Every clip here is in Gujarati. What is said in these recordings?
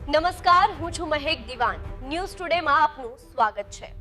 નમસ્કાર, હું છું મહેક દિવાન. ન્યૂઝ ટુડેમાં આપનું સ્વાગત છે.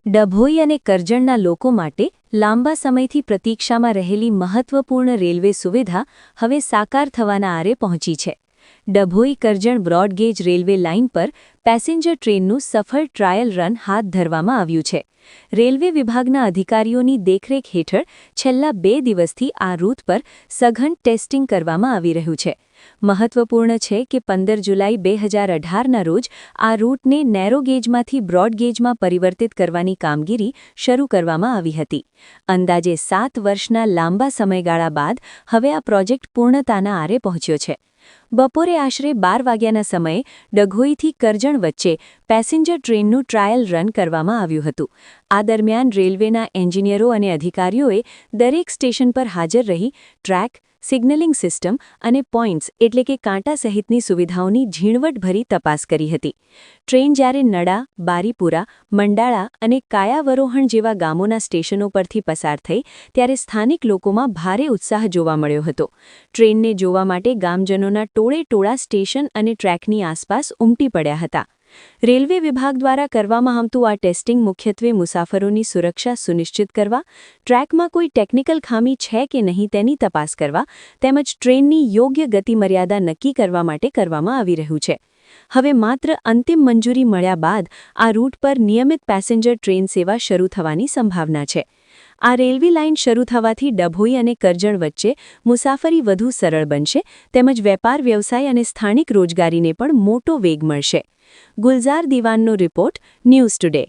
ડભોઈ અને કરજણના લોકો માટે લાંબા સમયથી પ્રતીક્ષામાં રહેલી મહત્વપૂર્ણ રેલવે સુવિધા હવે સાકાર થવાના આરે પહોંચી છે. Dabhoi Karjan broad gauge railway line પર પેસેન્જર ટ્રેનનું સફળ ટ્રાયલ રન હાથ ધરવામાં આવ્યું છે. રેલવે વિભાગના અધિકારીઓની દેખરેખ હેઠળ છેલ્લા 2 દિવસથી આ રૂટ પર સઘન ટેસ્ટિંગ કરવામાં આવી રહ્યું છે. મહત્વપૂર્ણ છે કે 15 જુલાઈ 2018ના રોજ આ રૂટને નેરો ગેજમાંથી બ્રોડ ગેજમાં પરિવર્તિત કરવાની કામગીરી શરૂ કરવામાં આવી હતી. અંદાજે 7 વર્ષના લાંબા સમયગાળા બાદ હવે આ પ્રોજેક્ટ પૂર્ણતાના આરે પહોંચ્યો છે. બપોરે આશરે 12 વાગ્યાના સમયે ડભોઈથી કરજણ વચ્ચે પેસેન્જર ટ્રેનનું ટ્રાયલ રન કરવામાં આવ્યું હતું. આ દરમિયાન રેલવેના એન્જિનિયરો અને અધિકારીઓએ દરેક સ્ટેશન પર હાજર રહી ટ્રેક, સિગ્નલિંગ સિસ્ટમ અને પોઇન્ટ્સ એટલે કે કાંટા સહિતની સુવિધાઓની ઝીણવટભરી તપાસ કરી હતી. ટ્રેન જ્યારે નડા, બારીપુરા, મંડાળા અને કાયાવરોહણ જેવા ગામોના સ્ટેશનો પરથી પસાર થઈ ત્યારે સ્થાનિક લોકોમાં ભારે ઉત્સાહ જોવા મળ્યો હતો. ટ્રેનને જોવા માટે ગામજનોના ટોળે-ટોળા સ્ટેશન અને ટ્રેકની આસપાસ ઉમટી પડ્યા હતા. રેલવે વિભાગ દ્વારા કરવામાં આવતું આ ટેસ્ટિંગ મુખ્યત્વે મુસાફરોની સુરક્ષા સુનિશ્ચિત કરવા, ટ્રેકમાં કોઈ ટેકનિકલ ખામી છે કે નહીં તેની તપાસ કરવા, તેમજ ટ્રેનની યોગ્ય ગતિમર્યાદા નક્કી કરવા માટે કરવામાં આવી રહ્યું છે. હવે માત્ર અંતિમ મંજૂરી મળ્યા બાદ આ રૂટ પર નિયમિત પેસેન્જર ટ્રેન સેવા શરૂ થવાની સંભાવના છે. આ રેલવે લાઇન શરૂ થવાથી ડભોઈ અને કરજણ વચ્ચે મુસાફરી વધુ સરળ બનશે તેમજ વેપાર વ્યવસાય અને સ્થાનિક રોજગારીને પણ મોટો વેગ મળશે. ગુલઝાર દિવાનનો રિપોર્ટ, ન્યૂઝ ટુડે.